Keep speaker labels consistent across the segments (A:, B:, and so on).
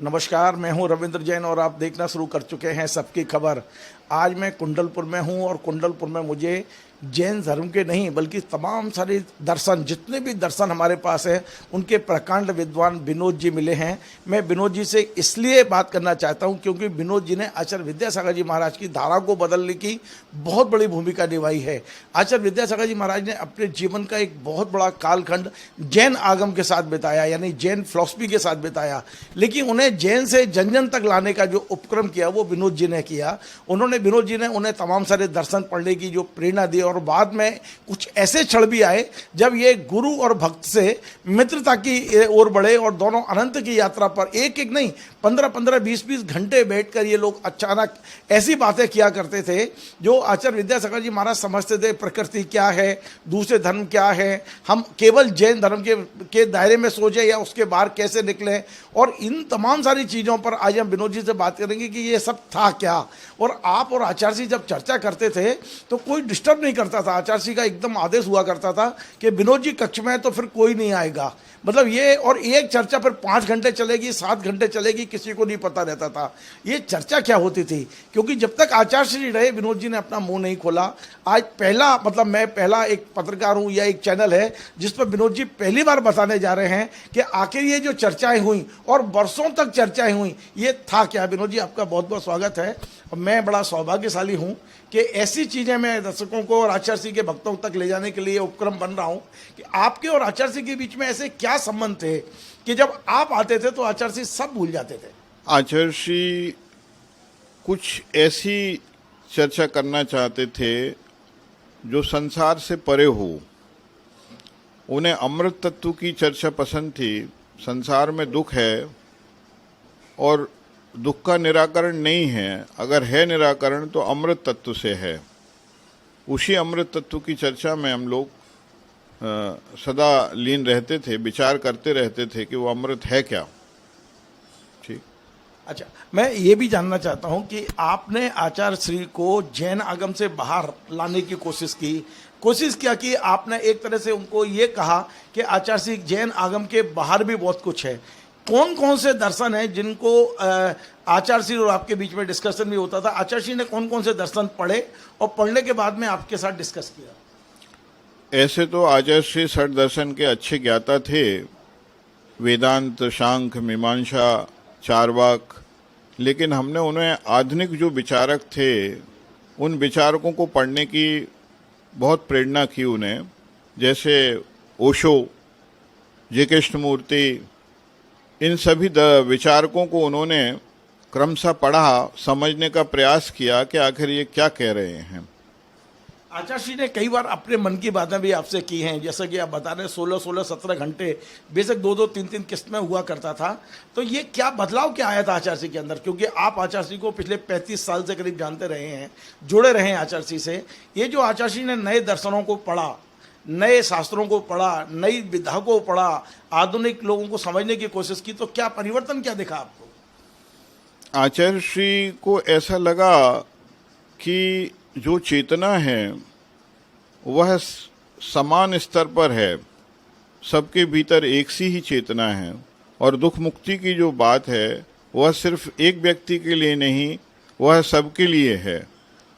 A: नमस्कार, मैं हूं रविंद्र जैन और आप देखना शुरू कर चुके हैं सबकी खबर। आज मैं कुंडलपुर में हूं और कुंडलपुर में मुझे जैन धर्म के नहीं बल्कि तमाम सारे दर्शन, जितने भी दर्शन हमारे पास हैं, उनके प्रकांड विद्वान विनोद जी मिले हैं। मैं विनोद जी से इसलिए बात करना चाहता हूं क्योंकि विनोद जी ने आचार्य विद्यासागर जी महाराज की धारा को बदलने की बहुत बड़ी भूमिका निभाई है। आचार्य विद्यासागर जी महाराज ने अपने जीवन का एक बहुत बड़ा कालखंड जैन आगम के साथ बिताया, यानी जैन फिलॉसफी के साथ बिताया, लेकिन उन्हें जैन से जन जन तक लाने का जो उपक्रम किया वो विनोद जी ने किया। विनोद जी ने उन्हें तमाम सारे दर्शन पढ़ने की जो प्रेरणा दी और बाद में कुछ ऐसे क्षण भी आए जब ये गुरु और भक्त से मित्रता की ओर बढ़े और दोनों अनंत की यात्रा पर एक एक नहीं 15-15, 20-20 घंटे बैठकर ये लोग अचानक ऐसी बातें किया करते थे जो आचार्य विद्यासागर जी महाराज समझते थे। प्रकृति क्या है, दूसरे धर्म क्या है, हम केवल जैन धर्म के दायरे में सोचे या उसके बाहर कैसे निकले, और इन तमाम सारी चीज़ों पर आज हम विनोद जी से बात करेंगे कि ये सब था क्या। और आप और आचार्य जी जब चर्चा करते थे तो कोई डिस्टर्ब नहीं करता था। आचार्य जी का एकदम आदेश हुआ करता था कि विनोद जी कक्ष में है तो फिर कोई नहीं आएगा, मतलब ये। और एक चर्चा फिर 5 घंटे चलेगी, 7 घंटे चलेगी, किसी को नहीं पता रहता था ये चर्चा क्या होती थी, क्योंकि जब तक आचार्य जी रहे विनोद जी ने अपना मुंह नहीं खोला। आज मैं पहला एक पत्रकार हूँ या एक चैनल है जिस पर विनोद जी पहली बार बताने जा रहे हैं कि आखिर ये जो चर्चाएं हुई और बरसों तक चर्चाएं हुई ये था क्या। विनोद जी, आपका बहुत बहुत स्वागत है। और मैं बड़ा सौभाग्यशाली हूँ कि ऐसी चीज़ें मैं दर्शकों को और आचार्य जी के भक्तों तक ले जाने के लिए उपक्रम बन रहा हूँ कि आपके और आचार्य जी के बीच में ऐसे क्या संबंध थे कि जब आप आते थे तो आचार्य जी सब भूल जाते थे।
B: आचार्य जी कुछ ऐसी चर्चा करना चाहते थे जो संसार से परे हो। उन्हें अमृत तत्व की चर्चा पसंद थी। संसार में दुख है और दुख का निराकरण नहीं है, अगर है निराकरण तो अमृत तत्व से है। उसी अमृत तत्व की चर्चा में हम लोग सदा लीन रहते थे, विचार करते रहते थे कि वो अमृत है क्या। ठीक।
A: अच्छा, मैं ये भी जानना चाहता हूँ कि आपने आचार्य श्री को जैन आगम से बाहर लाने की कोशिश किया कि आपने एक तरह से उनको ये कहा कि आचार्य श्री जैन आगम के बाहर भी बहुत कुछ है। कौन कौन से दर्शन हैं जिनको आचार्य श्री और आपके बीच में डिस्कशन भी होता था? आचार्य श्री ने कौन कौन से दर्शन पढ़े और पढ़ने के बाद में आपके साथ डिस्कस किया?
B: ऐसे तो आचार्य श्री षट दर्शन के अच्छे ज्ञाता थे, वेदांत, सांख्य, मीमांसा, चारवाक, लेकिन हमने उन्हें आधुनिक जो विचारक थे उन विचारकों को पढ़ने की बहुत प्रेरणा की उन्हें, जैसे ओशो, जे कृष्णमूर्ति, इन सभी विचारकों को उन्होंने क्रमशः पढ़ा, समझने का प्रयास किया कि आखिर ये क्या कह रहे हैं।
A: आचार्य जी ने कई बार अपने मन की बातें भी आपसे की हैं, जैसा कि आप बता रहे 16-17 घंटे बेशक 2-2, 3-3 किस्त में हुआ करता था। तो ये क्या बदलाव क्या आया था आचार्य जी के अंदर, क्योंकि आप आचार्य जी को पिछले 35 साल से करीब जानते रहे हैं, जुड़े रहे हैं आचार्य जी से। ये जो आचार्य जी ने नए दर्शनों को पढ़ा, नए शास्त्रों को पढ़ा, नई विधा को पढ़ा, आधुनिक लोगों को समझने की कोशिश की, तो क्या परिवर्तन क्या दिखा आपको?
B: आचार्य श्री को ऐसा लगा कि जो चेतना है वह समान स्तर पर है, सबके भीतर एक सी ही चेतना है, और दुख मुक्ति की जो बात है वह सिर्फ एक व्यक्ति के लिए नहीं, वह सबके लिए है।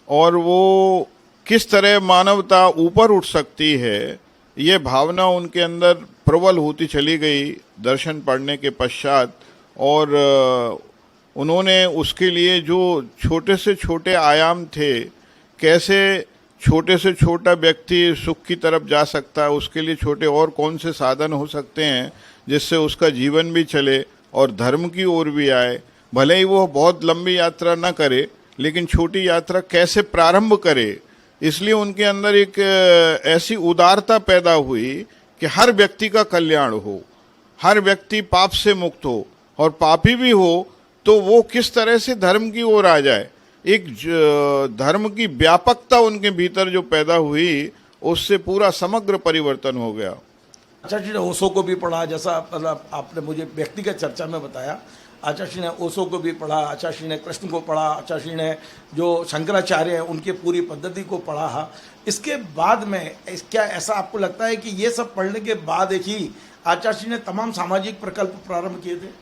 B: और वो किस तरह मानवता ऊपर उठ सकती है ये भावना उनके अंदर प्रबल होती चली गई दर्शन पढ़ने के पश्चात। और उन्होंने उसके लिए जो छोटे से छोटे आयाम थे, कैसे छोटे से छोटा व्यक्ति सुख की तरफ जा सकता है, उसके लिए छोटे और कौन से साधन हो सकते हैं जिससे उसका जीवन भी चले और धर्म की ओर भी आए। भले ही वो बहुत लंबी यात्रा ना करे, लेकिन छोटी यात्रा कैसे प्रारंभ करे, इसलिए उनके अंदर एक ऐसी उदारता पैदा हुई कि हर व्यक्ति का कल्याण हो, हर व्यक्ति पाप से मुक्त हो, और पापी भी हो तो वो किस तरह से धर्म की ओर आ जाए। एक धर्म की व्यापकता उनके भीतर जो पैदा हुई, उससे पूरा समग्र परिवर्तन हो गया।
A: आचार्य जी ने ओशो को भी पढ़ा, जैसा मतलब आपने मुझे व्यक्तिगत चर्चा में बताया। आचार्य जी ने ओशो को भी पढ़ा, आचार्य जी ने कृष्ण को पढ़ा, आचार्य जी ने जो शंकराचार्य हैं उनकी पूरी पद्धति को पढ़ा। इसके बाद में क्या ऐसा आपको लगता है कि ये सब पढ़ने के बाद एक ही आचार्य जी ने तमाम सामाजिक प्रकल्प प्रारंभ किए थे?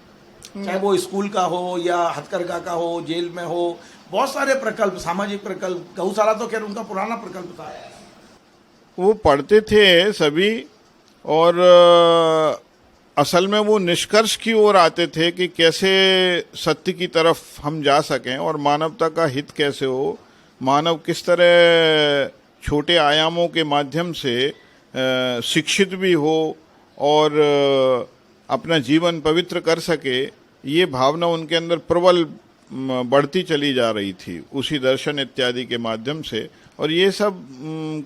A: चाहे वो स्कूल का हो या हथकरघा का हो, जेल में हो, बहुत सारे प्रकल्प, सामाजिक प्रकल्प। गौशाला तो खैर उनका पुराना प्रकल्प था।
B: वो पढ़ते थे सभी, और असल में वो निष्कर्ष की ओर आते थे कि कैसे सत्य की तरफ हम जा सकें और मानवता का हित कैसे हो, मानव किस तरह छोटे आयामों के माध्यम से शिक्षित भी हो और अपना जीवन पवित्र कर सके। ये भावना उनके अंदर प्रबल बढ़ती चली जा रही थी उसी दर्शन इत्यादि के माध्यम से। और ये सब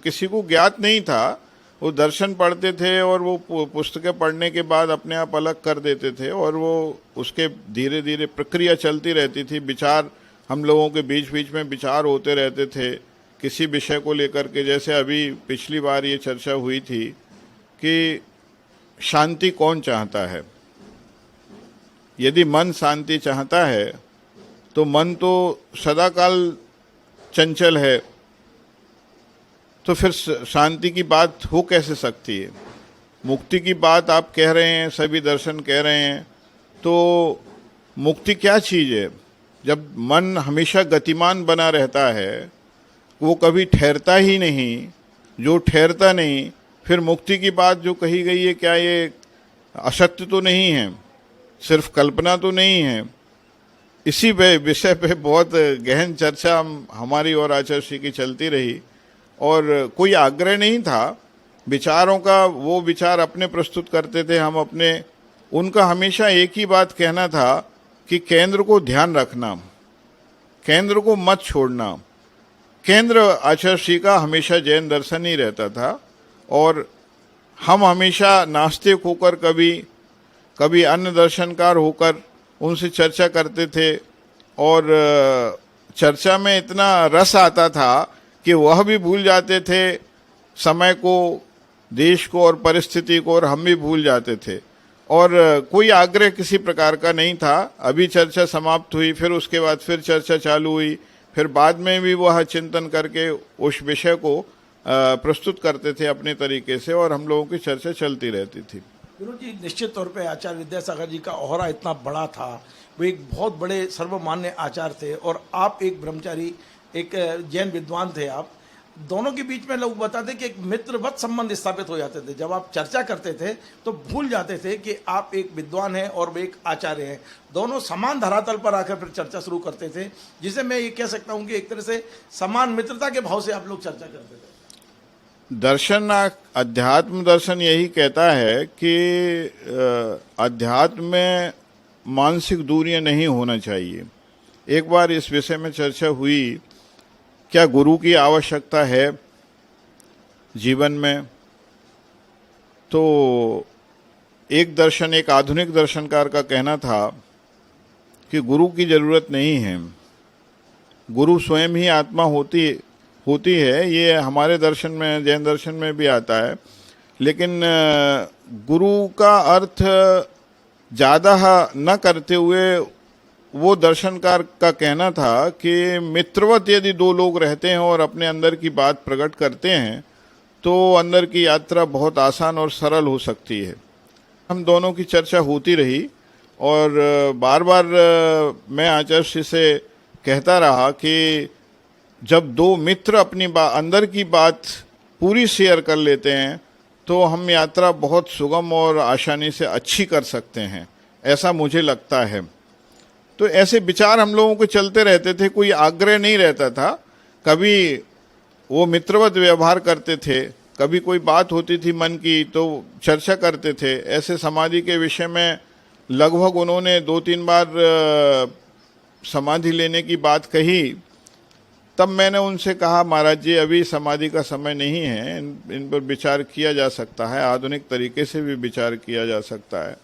B: किसी को ज्ञात नहीं था। वो दर्शन पढ़ते थे और वो पुस्तकें पढ़ने के बाद अपने आप अलग कर देते थे, और वो उसके धीरे धीरे प्रक्रिया चलती रहती थी। विचार हम लोगों के बीच बीच में विचार होते रहते थे किसी विषय को लेकर के। जैसे अभी पिछली बार ये चर्चा हुई थी कि शांति कौन चाहता है। यदि मन शांति चाहता है तो मन तो सदाकाल चंचल है, तो फिर शांति की बात हो कैसे सकती है। मुक्ति की बात आप कह रहे हैं, सभी दर्शन कह रहे हैं, तो मुक्ति क्या चीज़ है? जब मन हमेशा गतिमान बना रहता है, वो कभी ठहरता ही नहीं, जो ठहरता नहीं, फिर मुक्ति की बात जो कही गई है, क्या ये असत्य तो नहीं है, सिर्फ कल्पना तो नहीं है? इसी विषय पे बहुत गहन चर्चा हमारी और आचार्य श्री की चलती रही, और कोई आग्रह नहीं था विचारों का। वो विचार अपने प्रस्तुत करते थे, हम अपने। उनका हमेशा एक ही बात कहना था कि केंद्र को ध्यान रखना, केंद्र को मत छोड़ना। केंद्र आचार्य श्री का हमेशा जैन दर्शन ही रहता था, और हम हमेशा नास्तिक होकर, कभी अन्य दर्शनकार होकर उनसे चर्चा करते थे, और चर्चा में इतना रस आता था कि वह भी भूल जाते थे समय को, देश को और परिस्थिति को, और हम भी भूल जाते थे। और कोई आग्रह किसी प्रकार का नहीं था। अभी चर्चा समाप्त हुई, फिर उसके बाद फिर चर्चा चालू हुई, फिर बाद में भी वह चिंतन करके उस विषय को प्रस्तुत करते थे अपने तरीके से, और हम लोगों की चर्चा चलती रहती थी।
A: विनोद जी, निश्चित तौर पे आचार्य विद्यासागर जी का ओहरा इतना बड़ा था, वो एक बहुत बड़े सर्वमान्य आचार्य थे, और आप एक ब्रह्मचारी, एक जैन विद्वान थे। आप दोनों के बीच में लोग बताते कि एक मित्रवत संबंध स्थापित हो जाते थे। जब आप चर्चा करते थे तो भूल जाते थे कि आप एक विद्वान हैं और वे एक आचार्य हैं। दोनों समान धरातल पर आकर फिर चर्चा शुरू करते थे, जिसे मैं ये कह सकता हूँ कि एक तरह से समान मित्रता के भाव से आप लोग चर्चा करते थे।
B: दर्शन, अध्यात्म दर्शन यही कहता है कि अध्यात्म में मानसिक दूरियां नहीं होना चाहिए। एक बार इस विषय में चर्चा हुई, क्या गुरु की आवश्यकता है जीवन में? तो एक दर्शन, एक आधुनिक दर्शनकार का कहना था कि गुरु की जरूरत नहीं है, गुरु स्वयं ही आत्मा होती है। ये हमारे दर्शन में, जैन दर्शन में भी आता है। लेकिन गुरु का अर्थ ज़्यादा न करते हुए वो दर्शनकार का कहना था कि मित्रवत यदि दो लोग रहते हैं और अपने अंदर की बात प्रकट करते हैं, तो अंदर की यात्रा बहुत आसान और सरल हो सकती है। हम दोनों की चर्चा होती रही, और बार बार मैं आचार्य श्री से कहता रहा कि जब दो मित्र अपनी अंदर की बात पूरी शेयर कर लेते हैं, तो हम यात्रा बहुत सुगम और आसानी से अच्छी कर सकते हैं, ऐसा मुझे लगता है। तो ऐसे विचार हम लोगों को चलते रहते थे, कोई आग्रह नहीं रहता था। कभी वो मित्रवत व्यवहार करते थे, कभी कोई बात होती थी मन की तो चर्चा करते थे। ऐसे समाधि के विषय में लगभग उन्होंने 2-3 बार समाधि लेने की बात कही। तब मैंने उनसे कहा, महाराज जी अभी समाधि का समय नहीं है, इन पर विचार किया जा सकता है, आधुनिक तरीके से भी विचार किया जा सकता है।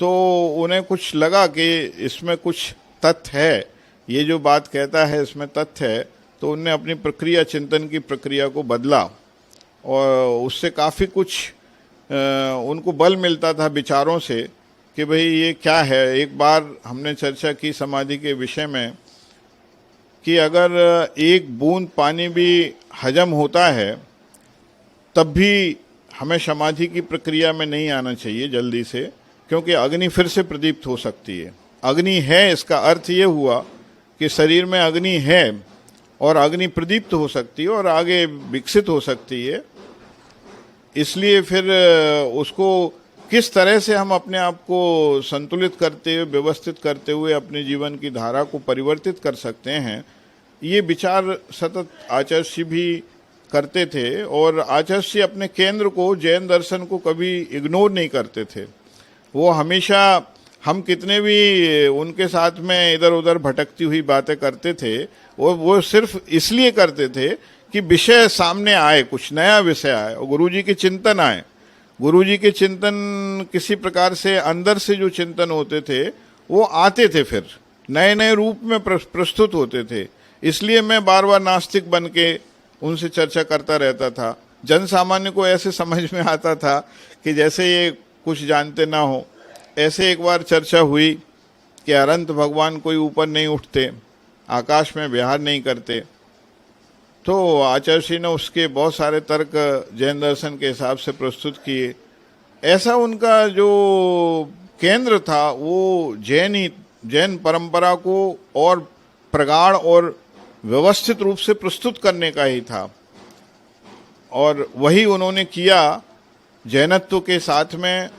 B: तो उन्हें कुछ लगा कि इसमें कुछ तथ्य है, ये जो बात कहता है इसमें तथ्य है। तो उन्होंने अपनी प्रक्रिया, चिंतन की प्रक्रिया को बदला, और उससे काफ़ी कुछ उनको बल मिलता था विचारों से कि भाई ये क्या है। एक बार हमने चर्चा की समाधि के विषय में कि अगर एक बूंद पानी भी हजम होता है, तब भी हमें समाधि की प्रक्रिया में नहीं आना चाहिए जल्दी से। क्योंकि अग्नि फिर से प्रदीप्त हो सकती है। अग्नि है, इसका अर्थ ये हुआ कि शरीर में अग्नि है और अग्नि प्रदीप्त हो सकती है और आगे विकसित हो सकती है। इसलिए फिर उसको किस तरह से हम अपने आप को संतुलित करते हुए, व्यवस्थित करते हुए अपने जीवन की धारा को परिवर्तित कर सकते हैं, ये विचार सतत आचार्य श्री भी करते थे। और आचार्य श्री अपने केंद्र को, जैन दर्शन को कभी इग्नोर नहीं करते थे। वो हमेशा, हम कितने भी उनके साथ में इधर उधर भटकती हुई बातें करते थे, वो सिर्फ इसलिए करते थे कि विषय सामने आए, कुछ नया विषय आए और गुरुजी के चिंतन आए। गुरुजी के चिंतन किसी प्रकार से अंदर से जो चिंतन होते थे वो आते थे, फिर नए नए रूप में प्रस्तुत होते थे। इसलिए मैं बार बार नास्तिक बन के उनसे चर्चा करता रहता था। जन सामान्य को ऐसे समझ में आता था कि जैसे ये कुछ जानते ना हो। ऐसे एक बार चर्चा हुई कि अनंत भगवान कोई ऊपर नहीं उठते, आकाश में विहार नहीं करते। तो आचार्य श्री ने उसके बहुत सारे तर्क जैन दर्शन के हिसाब से प्रस्तुत किए। ऐसा उनका जो केंद्र था वो जैन परंपरा को और प्रगाढ़ और व्यवस्थित रूप से प्रस्तुत करने का ही था, और वही उन्होंने किया। जैनत्व के साथ में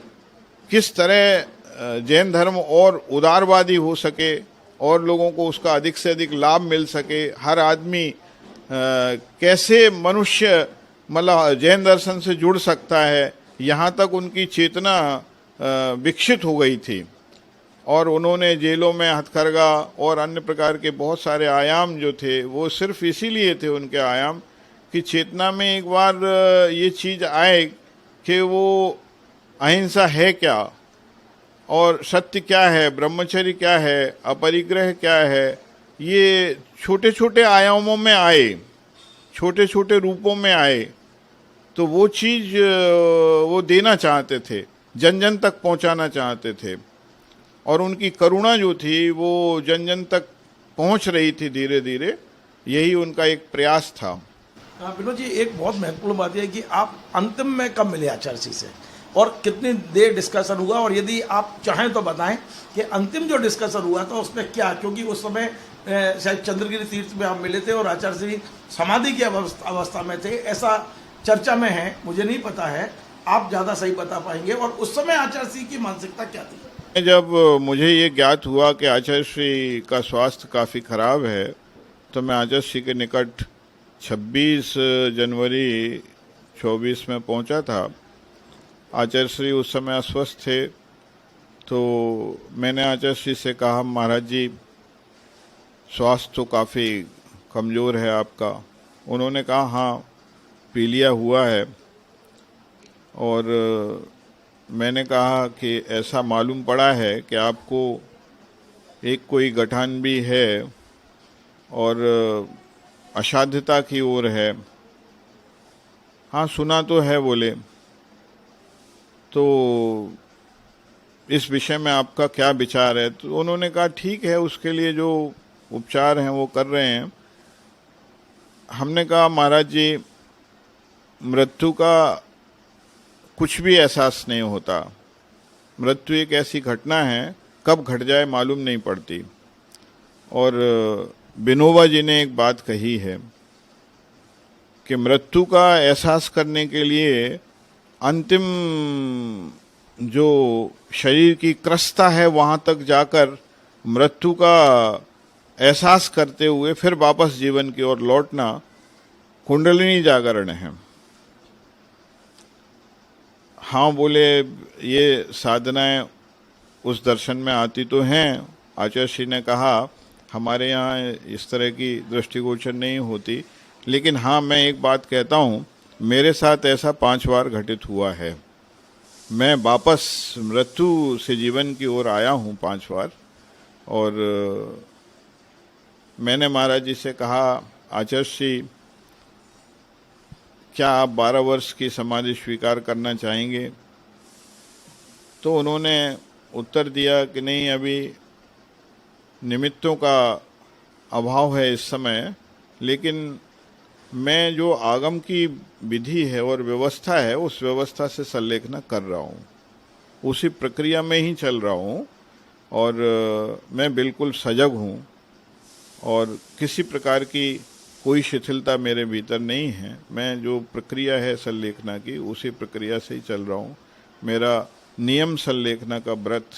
B: किस तरह जैन धर्म और उदारवादी हो सके और लोगों को उसका अधिक से अधिक लाभ मिल सके, हर आदमी कैसे मनुष्य मतलब जैन दर्शन से जुड़ सकता है, यहाँ तक उनकी चेतना विकसित हो गई थी। और उन्होंने जेलों में हथकरघा और अन्य प्रकार के बहुत सारे आयाम जो थे वो सिर्फ इसीलिए थे उनके आयाम कि चेतना में एक बार ये चीज़ आए कि वो अहिंसा है क्या और सत्य क्या है, ब्रह्मचर्य क्या है, अपरिग्रह क्या है। ये छोटे छोटे आयामों में आए, छोटे छोटे रूपों में आए, तो वो चीज़ वो देना चाहते थे, जन जन तक पहुंचाना चाहते थे। और उनकी करुणा जो थी वो जन जन तक पहुंच रही थी धीरे धीरे, यही उनका एक प्रयास था।
A: विनोद जी, एक बहुत महत्वपूर्ण बात यह है कि आप अंतिम में कब मिले आचार्य जी से और कितनी देर डिस्कशन हुआ, और यदि आप चाहें तो बताएं कि अंतिम जो डिस्कशन हुआ था उसमें क्या, क्योंकि उस समय शायद चंद्रगिरी तीर्थ में आप मिले थे और आचार्य जी समाधि की अवस्था में थे, ऐसा चर्चा में है, मुझे नहीं पता है, आप ज़्यादा सही बता पाएंगे। और उस समय आचार्य जी की मानसिकता क्या थी?
B: जब मुझे ये ज्ञात हुआ कि आचार्य श्री का स्वास्थ्य काफ़ी खराब है, तो मैं आचार्य श्री के निकट 26 जनवरी 24 में पहुंचा था। आचार्य श्री उस समय अस्वस्थ थे, तो मैंने आचार्य श्री से कहा, महाराज जी स्वास्थ्य तो काफ़ी कमज़ोर है आपका। उन्होंने कहा हाँ, पीलिया हुआ है। और मैंने कहा कि ऐसा मालूम पड़ा है कि आपको एक कोई गठान भी है और असाध्यता की ओर है। हाँ सुना तो है बोले, तो इस विषय में आपका क्या विचार है? तो उन्होंने कहा ठीक है, उसके लिए जो उपचार हैं वो कर रहे हैं। हमने कहा महाराज जी, मृत्यु का कुछ भी एहसास नहीं होता। मृत्यु एक ऐसी घटना है, कब घट जाए मालूम नहीं पड़ती। और विनोबा जी ने एक बात कही है कि मृत्यु का एहसास करने के लिए अंतिम जो शरीर की क्रस्ता है वहाँ तक जाकर मृत्यु का एहसास करते हुए फिर वापस जीवन की ओर लौटना कुंडलिनी जागरण है। हाँ बोले, ये साधनाएं उस दर्शन में आती तो हैं। आचार्य श्री ने कहा हमारे यहाँ इस तरह की दृष्टिगोचर नहीं होती, लेकिन हाँ मैं एक बात कहता हूँ, मेरे साथ ऐसा 5 बार घटित हुआ है। मैं वापस मृत्यु से जीवन की ओर आया हूँ 5 बार। और मैंने महाराज जी से कहा, आचार्य श्री क्या आप 12 वर्ष की समाधि स्वीकार करना चाहेंगे? तो उन्होंने उत्तर दिया कि नहीं, अभी निमित्तों का अभाव है इस समय, लेकिन मैं जो आगम की विधि है और व्यवस्था है उस व्यवस्था से संलेखना कर रहा हूँ। उसी प्रक्रिया में ही चल रहा हूँ और मैं बिल्कुल सजग हूँ और किसी प्रकार की कोई शिथिलता मेरे भीतर नहीं है। मैं जो प्रक्रिया है संलेखना की उसी प्रक्रिया से ही चल रहा हूँ। मेरा नियम संलेखना का व्रत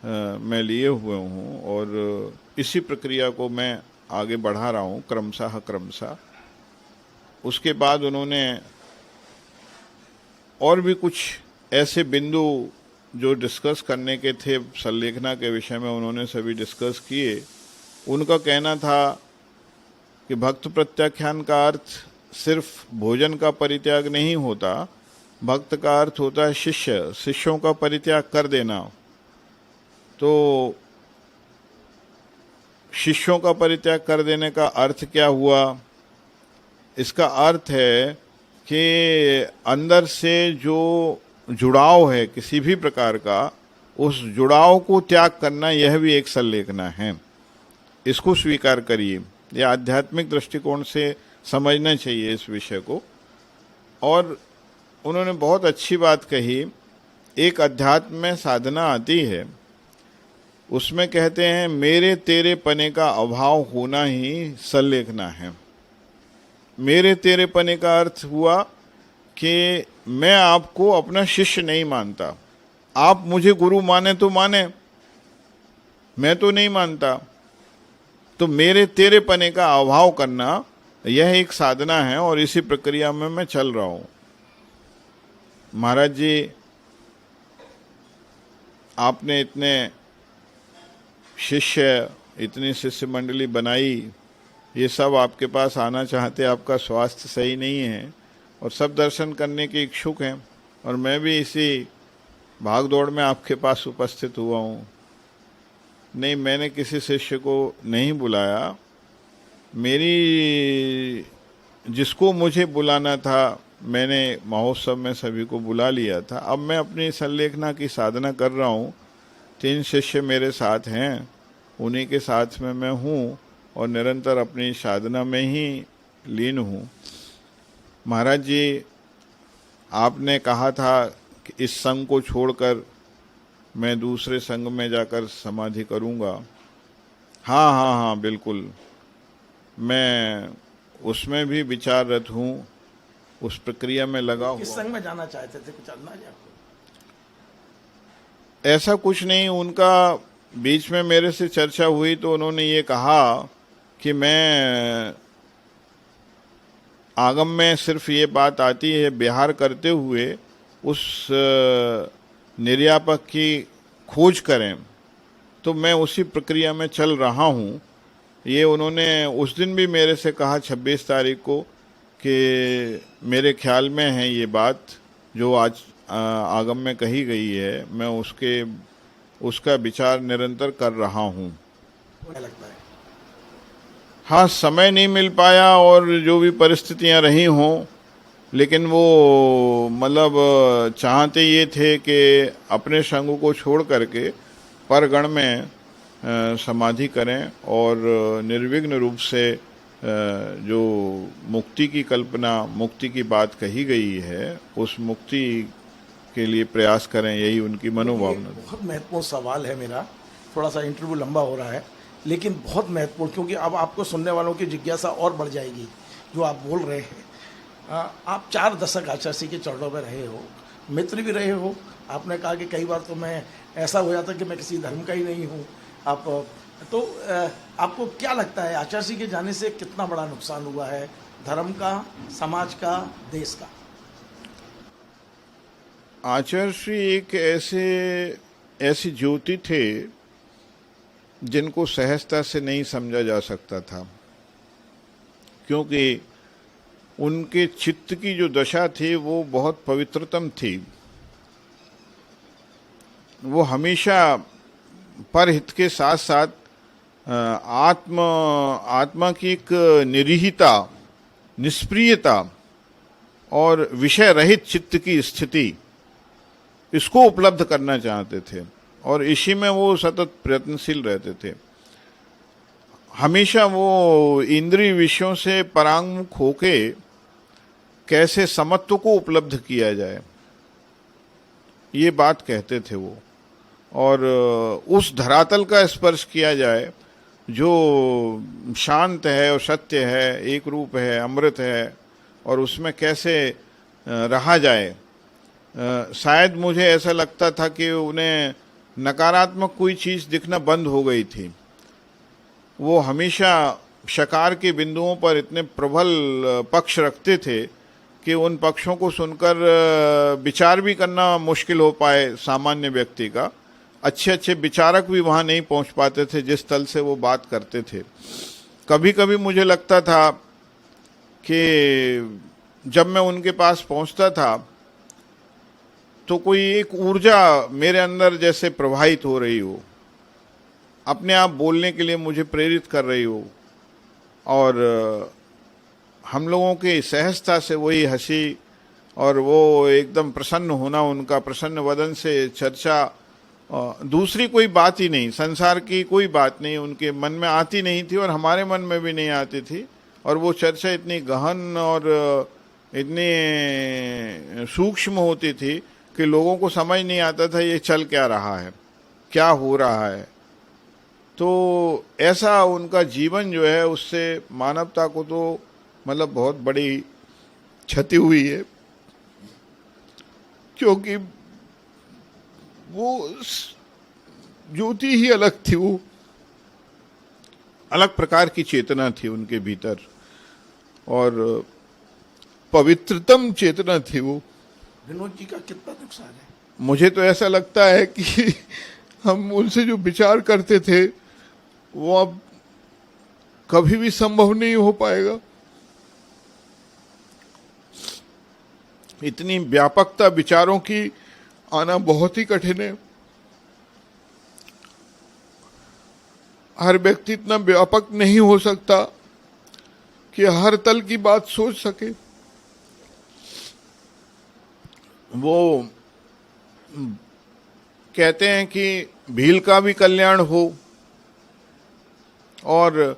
B: मैं लिए हुए हूँ और इसी प्रक्रिया को मैं आगे बढ़ा रहा हूँ क्रमशः। उसके बाद उन्होंने और भी कुछ ऐसे बिंदु जो डिस्कस करने के थे संलेखना के विषय में, उन्होंने सभी डिस्कस किए। उनका कहना था कि भक्त प्रत्याख्यान का अर्थ सिर्फ भोजन का परित्याग नहीं होता, भक्त का अर्थ होता है शिष्यों का परित्याग कर देना। तो शिष्यों का परित्याग कर देने का अर्थ क्या हुआ? इसका अर्थ है कि अंदर से जो जुड़ाव है किसी भी प्रकार का, उस जुड़ाव को त्याग करना, यह भी एक संलेखना है। इसको स्वीकार करिए। यह आध्यात्मिक दृष्टिकोण से समझना चाहिए इस विषय को। और उन्होंने बहुत अच्छी बात कही। एक अध्यात्म में साधना आती है, उसमें कहते हैं मेरे तेरे पने का अभाव होना ही संलेखना है। मेरे तेरे पने का अर्थ हुआ कि मैं आपको अपना शिष्य नहीं मानता। आप मुझे गुरु माने तो माने, मैं तो नहीं मानता। तो मेरे तेरे पने का अभाव करना यह एक साधना है और इसी प्रक्रिया में मैं चल रहा हूँ। महाराज जी, आपने इतने शिष्य, इतनी शिष्य मंडली बनाई, ये सब आपके पास आना चाहते, आपका स्वास्थ्य सही नहीं है और सब दर्शन करने के इच्छुक हैं और मैं भी इसी भाग दौड़ में आपके पास उपस्थित हुआ हूँ। नहीं, मैंने किसी शिष्य को नहीं बुलाया। मेरी जिसको मुझे बुलाना था मैंने महोत्सव में सभी को बुला लिया था। अब मैं अपनी संलेखना की साधना कर रहा हूँ। 3 शिष्य मेरे साथ हैं, उन्हीं के साथ में मैं हूँ और निरंतर अपनी साधना में ही लीन हूँ। महाराज जी, आपने कहा था कि इस संघ को छोड़कर मैं दूसरे संघ में जाकर समाधि करूँगा। हाँ, बिल्कुल, मैं उसमें भी विचाररत हूँ, उस प्रक्रिया में लगा हुआ।
A: किस संघ में जाना चाहते थे, कुछ जानना है आपको?
B: ऐसा कुछ नहीं, उनका बीच में मेरे से चर्चा हुई तो उन्होंने ये कहा कि मैं आगम में सिर्फ ये बात आती है, बिहार करते हुए उस निर्यापक की खोज करें, तो मैं उसी प्रक्रिया में चल रहा हूँ। ये उन्होंने उस दिन भी मेरे से कहा 26 तारीख को कि मेरे ख्याल में है ये बात जो आज आगम में कही गई है, मैं उसका विचार निरंतर कर रहा हूँ।
A: क्या लगता है?
B: हाँ, समय नहीं मिल पाया और जो भी परिस्थितियाँ रही हों, लेकिन वो मतलब चाहते ये थे कि अपने संघ को छोड़ करके परगण में समाधि करें और निर्विघ्न रूप से जो मुक्ति की कल्पना, मुक्ति की बात कही गई है, उस मुक्ति के लिए प्रयास करें, यही उनकी मनोभावना।
A: बहुत महत्वपूर्ण सवाल है मेरा। थोड़ा सा इंटरव्यू लंबा हो रहा है लेकिन बहुत महत्वपूर्ण, क्योंकि अब आपको सुनने वालों की जिज्ञासा और बढ़ जाएगी जो आप बोल रहे हैं। आप 4 दशक आचार्य सिंह के चरणों में रहे हो, मित्र भी रहे हो। आपने कहा कि कई बार तो मैं ऐसा हो जाता कि मैं किसी धर्म का ही नहीं हूँ। आपको क्या लगता है आचार्य सिंह के जाने से कितना बड़ा नुकसान हुआ है, धर्म का, समाज का, देश का?
B: आचार्य श्री एक ऐसी ज्योति थे जिनको सहजता से नहीं समझा जा सकता था, क्योंकि उनके चित्त की जो दशा थी वो बहुत पवित्रतम थी। वो हमेशा परहित के साथ साथ आत्मा की एक निरीहता, निष्प्रियता और विषय रहित चित्त की स्थिति, इसको उपलब्ध करना चाहते थे और इसी में वो सतत प्रयत्नशील रहते थे। हमेशा वो इंद्रिय विषयों से परांगमुख होके कैसे समत्व को उपलब्ध किया जाए, ये बात कहते थे वो। और उस धरातल का स्पर्श किया जाए जो शांत है और सत्य है, एक रूप है, अमृत है, और उसमें कैसे रहा जाए। शायद मुझे ऐसा लगता था कि उन्हें नकारात्मक कोई चीज़ दिखना बंद हो गई थी। वो हमेशा शकार के बिंदुओं पर इतने प्रबल पक्ष रखते थे कि उन पक्षों को सुनकर विचार भी करना मुश्किल हो पाए सामान्य व्यक्ति का। अच्छे अच्छे विचारक भी वहाँ नहीं पहुँच पाते थे जिस तल से वो बात करते थे। कभी कभी मुझे लगता था कि जब मैं उनके पास पहुँचता था तो कोई एक ऊर्जा मेरे अंदर जैसे प्रवाहित हो रही हो, अपने आप बोलने के लिए मुझे प्रेरित कर रही हो, और हम लोगों की सहजता से वही हंसी और वो एकदम प्रसन्न होना, उनका प्रसन्न वदन से चर्चा, दूसरी कोई बात ही नहीं, संसार की कोई बात नहीं उनके मन में आती नहीं थी और हमारे मन में भी नहीं आती थी। और वो चर्चा इतनी गहन और इतनी सूक्ष्म होती थी कि लोगों को समझ नहीं आता था ये चल क्या रहा है, क्या हो रहा है। तो ऐसा उनका जीवन जो है उससे मानवता को तो मतलब बहुत बड़ी क्षति हुई है, क्योंकि वो ज्योति ही अलग थी, वो अलग प्रकार की चेतना थी उनके भीतर और पवित्रतम चेतना थी वो।
A: विनोद जी का कितना नुकसान है।
B: मुझे तो ऐसा लगता है कि हम उनसे जो विचार करते थे वो अब कभी भी संभव नहीं हो पाएगा। इतनी व्यापकता विचारों की आना बहुत ही कठिन है। हर व्यक्ति इतना व्यापक नहीं हो सकता कि हर तल की बात सोच सके। वो कहते हैं कि भील का भी कल्याण हो और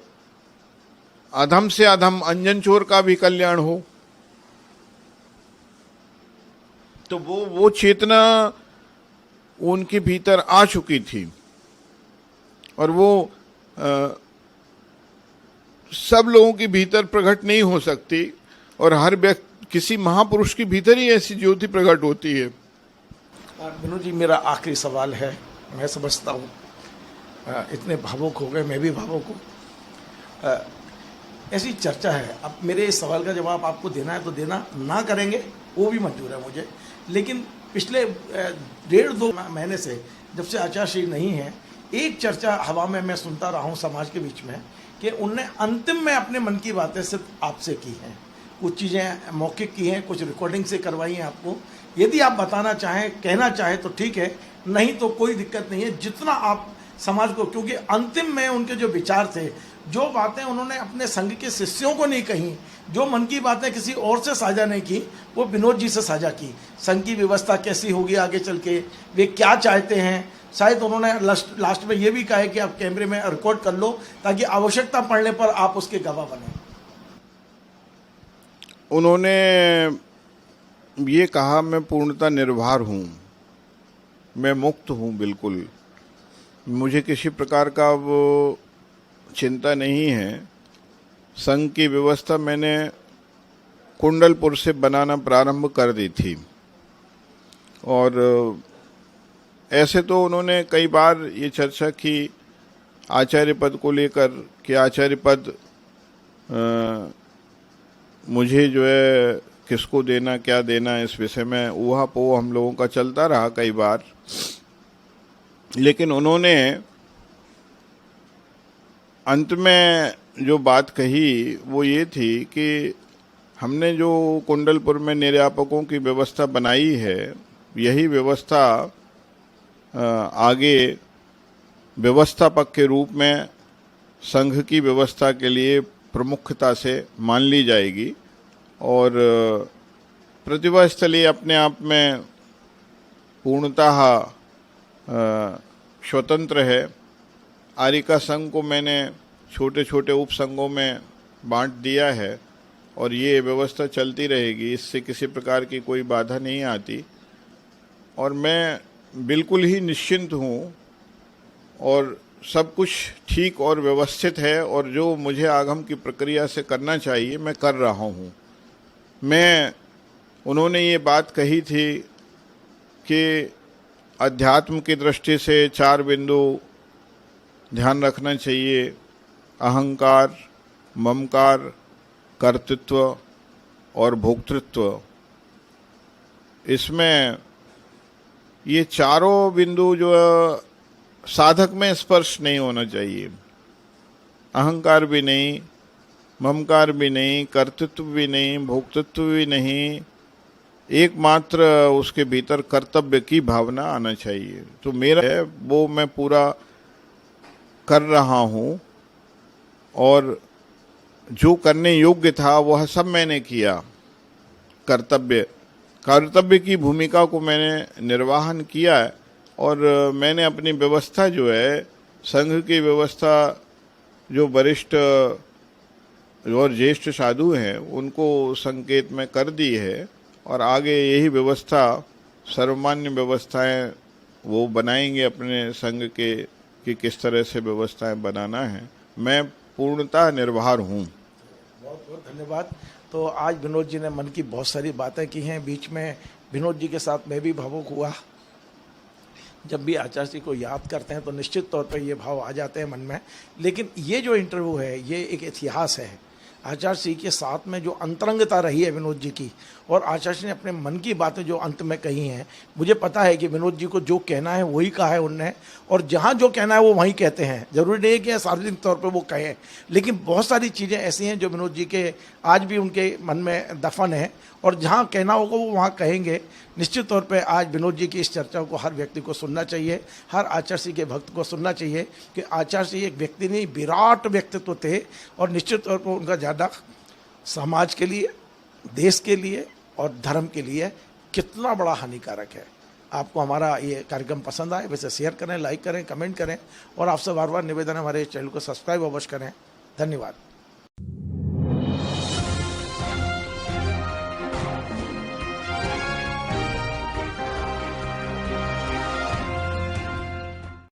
B: अधम से अधम अंजन चोर का भी कल्याण हो। तो वो चेतना उनके भीतर आ चुकी थी और वो सब लोगों के भीतर प्रकट नहीं हो सकती, और हर व्यक्ति किसी महापुरुष के भीतर ही ऐसी ज्योति प्रकट होती है।
A: विनोद जी, मेरा आखिरी सवाल है। मैं समझता हूँ इतने भावुक हो गए, मैं भी भावुक हूँ। ऐसी चर्चा है, अब मेरे इस सवाल का जवाब आपको देना है तो देना, ना करेंगे वो भी मंजूर है मुझे। लेकिन पिछले 1.5-2 महीने से जब से आचार्य नहीं है, एक चर्चा हवा में मैं सुनता रहा हूँ समाज के बीच में कि उनने अंतिम में अपने मन की बातें सिर्फ आपसे की हैं। कुछ चीज़ें मौखिक की हैं, कुछ रिकॉर्डिंग से करवाई हैं आपको। यदि आप बताना चाहें, कहना चाहें तो ठीक है, नहीं तो कोई दिक्कत नहीं है। जितना आप समाज को, क्योंकि अंतिम में उनके जो विचार थे, जो बातें उन्होंने अपने संघ के शिष्यों को नहीं कही, जो मन की बातें किसी और से साझा नहीं की, वो विनोद जी से साझा की। संघ की व्यवस्था कैसी होगी आगे चल के, वे क्या चाहते हैं। शायद उन्होंने लास्ट में ये भी कहा है कि आप कैमरे में रिकॉर्ड कर लो ताकि आवश्यकता पड़ने पर आप उसके गवाह बने।
B: उन्होंने ये कहा, मैं पूर्णतः निर्भर हूँ, मैं मुक्त हूँ, बिल्कुल मुझे किसी प्रकार का वो चिंता नहीं है। संघ की व्यवस्था मैंने कुंडलपुर से बनाना प्रारंभ कर दी थी, और ऐसे तो उन्होंने कई बार ये चर्चा की आचार्य पद को लेकर कि आचार्य पद मुझे जो है किसको देना, क्या देना, इस विषय में ऊहा-पोह हम लोगों का चलता रहा कई बार। लेकिन उन्होंने अंत में जो बात कही वो ये थी कि हमने जो कुंडलपुर में निर्यापकों की व्यवस्था बनाई है, यही व्यवस्था आगे व्यवस्थापक के रूप में संघ की व्यवस्था के लिए प्रमुखता से मान ली जाएगी, और प्रतिभा स्थली अपने आप में पूर्णतः स्वतंत्र है। आरिका संघ को मैंने छोटे छोटे उप संघों में बांट दिया है और ये व्यवस्था चलती रहेगी, इससे किसी प्रकार की कोई बाधा नहीं आती। और मैं बिल्कुल ही निश्चिंत हूँ और सब कुछ ठीक और व्यवस्थित है और जो मुझे आगम की प्रक्रिया से करना चाहिए मैं कर रहा हूँ। उन्होंने ये बात कही थी कि अध्यात्म की दृष्टि से 4 बिंदु ध्यान रखना चाहिए: अहंकार, ममकार, कर्तृत्व और भोक्तृत्व। इसमें ये चारों बिंदु जो साधक में स्पर्श नहीं होना चाहिए। अहंकार भी नहीं, ममकार भी नहीं, कर्तृत्व भी नहीं, भोक्तृत्व भी नहीं, एकमात्र उसके भीतर कर्तव्य की भावना आना चाहिए। तो मेरा है वो मैं पूरा कर रहा हूँ और जो करने योग्य था वह सब मैंने किया। कर्तव्य की भूमिका को मैंने निर्वाहन किया है और मैंने अपनी व्यवस्था जो है, संघ की व्यवस्था, जो वरिष्ठ और ज्येष्ठ साधु हैं उनको संकेत में कर दी है और आगे यही व्यवस्था, सर्वमान्य व्यवस्थाएं वो बनाएंगे अपने संघ के कि किस तरह से व्यवस्थाएं बनाना है। मैं पूर्णतः निर्भर हूँ।
A: बहुत बहुत धन्यवाद। तो आज विनोद जी ने मन की बहुत सारी बातें की हैं। बीच में विनोद जी के साथ मैं भी भावुक हुआ। जब भी आचार्य जी को याद करते हैं तो निश्चित तौर पर ये भाव आ जाते हैं मन में। लेकिन ये जो इंटरव्यू है ये एक इतिहास है। आचार्य जी के साथ में जो अंतरंगता रही है विनोद जी की, और आचार्य जी ने अपने मन की बातें जो अंत में कही हैं, मुझे पता है कि विनोद जी को जो कहना है वही कहा है उनने, और जहाँ जो कहना है वो वहीं कहते हैं। जरूरी नहीं है कि सार्वजनिक तौर पर वो कहें, लेकिन बहुत सारी चीज़ें ऐसी हैं जो विनोद जी के आज भी उनके मन में दफन है, और जहाँ कहना होगा वो वहाँ कहेंगे। निश्चित तौर पे आज विनोद जी की इस चर्चा को हर व्यक्ति को सुनना चाहिए, हर आचार्य जी के भक्त को सुनना चाहिए कि आचार्य जी एक व्यक्ति नहीं, विराट व्यक्तित्व थे, और निश्चित तौर पर उनका ज़्यादा समाज के लिए, देश के लिए और धर्म के लिए कितना बड़ा हानिकारक है। आपको हमारा ये कार्यक्रम पसंद आए वैसे शेयर करें, लाइक करें, कमेंट करें, और आपसे बार बार निवेदन है हमारे चैनल को सब्सक्राइब अवश्य करें। धन्यवाद।